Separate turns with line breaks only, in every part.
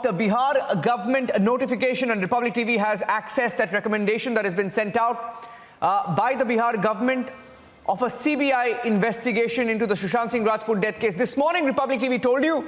The Bihar government notification, and Republic TV has accessed that recommendation that has been sent out by the Bihar government of a CBI investigation into the Sushant Singh Rajput death case. This morning, Republic TV told you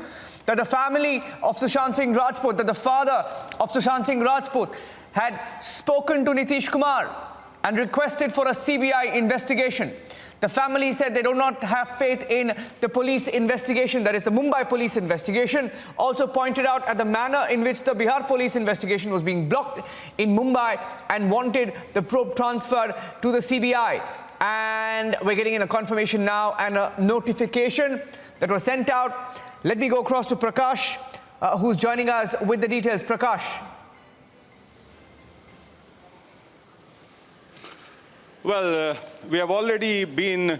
that the family of Sushant Singh Rajput, that the father of Sushant Singh Rajput had spoken to Nitish Kumar and requested for a CBI investigation. The family said they do not have faith in the police investigation, that is the Mumbai police investigation. Also pointed out at the manner in which the Bihar police investigation was being blocked in Mumbai and wanted the probe transferred to the CBI. And we're getting in a confirmation now and a notification that was sent out. Let me go across to Prakash, who's joining us with the details. Prakash.
Well, we have already been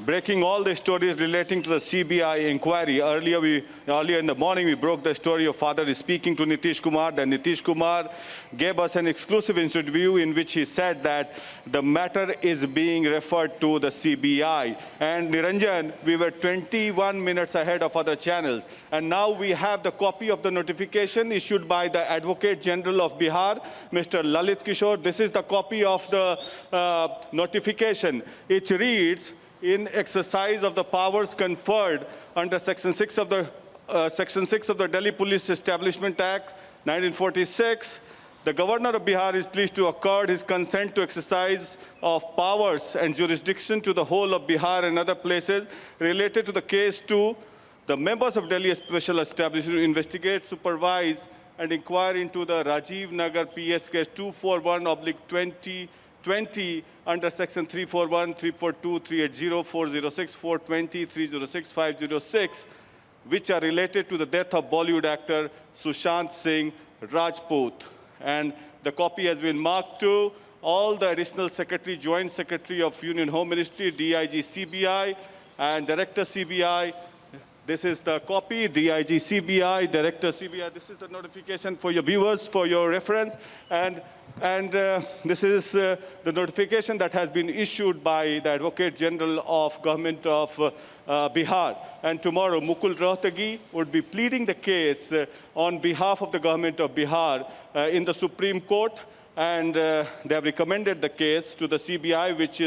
breaking all the stories relating to the CBI inquiry. Earlier in the morning, we broke the story of father speaking to Nitish Kumar. Then Nitish Kumar gave us an exclusive interview in which he said that the matter is being referred to the CBI. And Niranjan, we were 21 minutes ahead of other channels. And now we have the copy of the notification issued by the Advocate General of Bihar, Mr. Lalit Kishore. This is the copy of the notification. It reads, in exercise of the powers conferred under Section 6 of the Delhi Police Establishment Act 1946, the Governor of Bihar is pleased to accord his consent to exercise of powers and jurisdiction to the whole of Bihar and other places related to the case to the members of Delhi Special Establishment to investigate, supervise, and inquire into the Rajiv Nagar PS case 241/2020 under section 341, 342, 380, 406, 420, 306, 506, which are related to the death of Bollywood actor Sushant Singh Rajput. And the copy has been marked to all the additional secretary, joint secretary of Union Home Ministry, DIG CBI, and Director CBI. This is the copy, DIG CBI, Director CBI. This is the notification for your viewers, for your reference. And this is the notification that has been issued by the Advocate General of Government of Bihar. And tomorrow, Mukul Rohtagi would be pleading the case on behalf of the Government of Bihar in the Supreme Court. And they have recommended the case to the CBI, which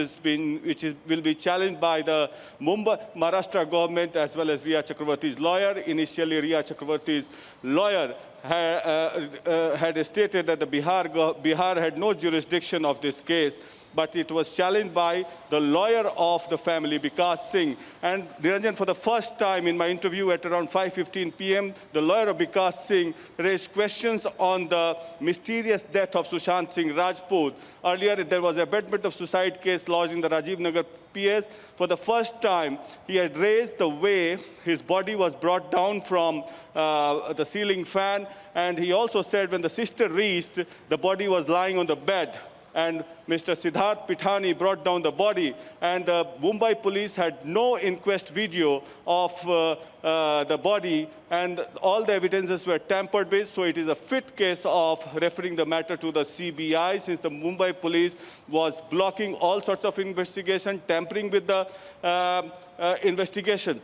will be challenged by the Maharashtra government as well as Riya Chakravarti's lawyer. Initially, Riya Chakravarti's lawyer had stated that the Bihar had no jurisdiction of this case, but it was challenged by the lawyer of the family, Vikas Singh. And Niranjan, for the first time in my interview at around 5:15 p.m., the lawyer of Vikas Singh raised questions on the mysterious death of Sushant Singh Rajput. Earlier, there was a abetment of suicide case lodged in the Rajiv Nagar PS. For the first time, he had raised the way his body was brought down from the ceiling fan. And he also said when the sister reached, the body was lying on the bed. And Mr. Siddharth Pithani brought down the body, and the Mumbai police had no inquest video of the body, and all the evidences were tampered with, so it is a fit case of referring the matter to the CBI, since the Mumbai police was blocking all sorts of investigation, tampering with the investigation.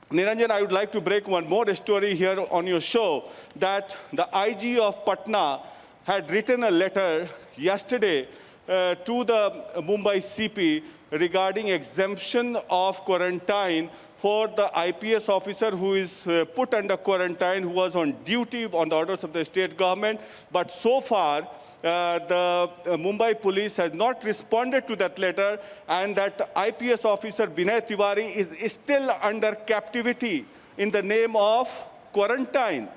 Niranjan, I would like to break one more story here on your show, that the IG of Patna had written a letter yesterday to the Mumbai CP regarding exemption of quarantine for the IPS officer who is put under quarantine, who was on duty on the orders of the state government. But so far, the Mumbai police has not responded to that letter, and that IPS officer Binay Tiwari is still under captivity in the name of quarantine.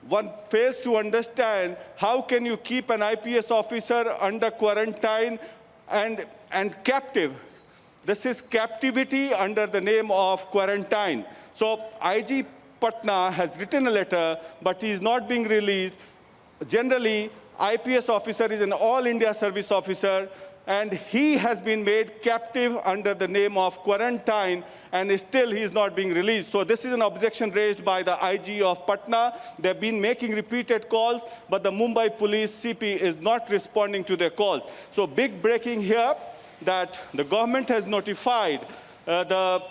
One fails to understand how can you keep an IPS officer under quarantine and captive. This is captivity under the name of quarantine. So IG Patna has written a letter, but he is not being released. Generally, IPS officer is an all India service officer, and he has been made captive under the name of quarantine, and still he is not being released. So this is an objection raised by the IG of Patna. They've been making repeated calls, but the Mumbai police CP is not responding to their calls. So big breaking here, that the government has notified the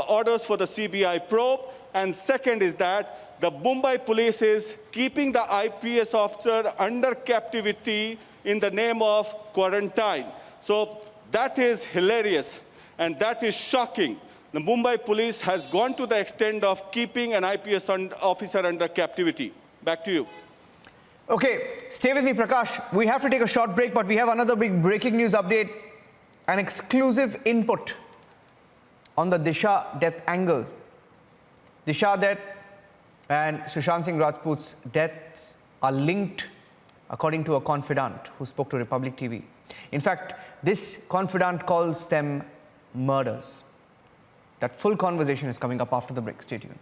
orders for the CBI probe, and second is that the Mumbai police is keeping the IPS officer under captivity in the name of quarantine. So that is hilarious and that is shocking. The Mumbai police has gone to the extent of keeping an IPS officer under captivity. Back to you.
Okay, stay with me, Prakash. We have to take a short break, but we have another big breaking news update, an exclusive input on the Disha death angle. Disha death and Sushant Singh Rajput's deaths are linked, according to a confidant who spoke to Republic TV. In fact, this confidant calls them murders. That full conversation is coming up after the break. Stay tuned.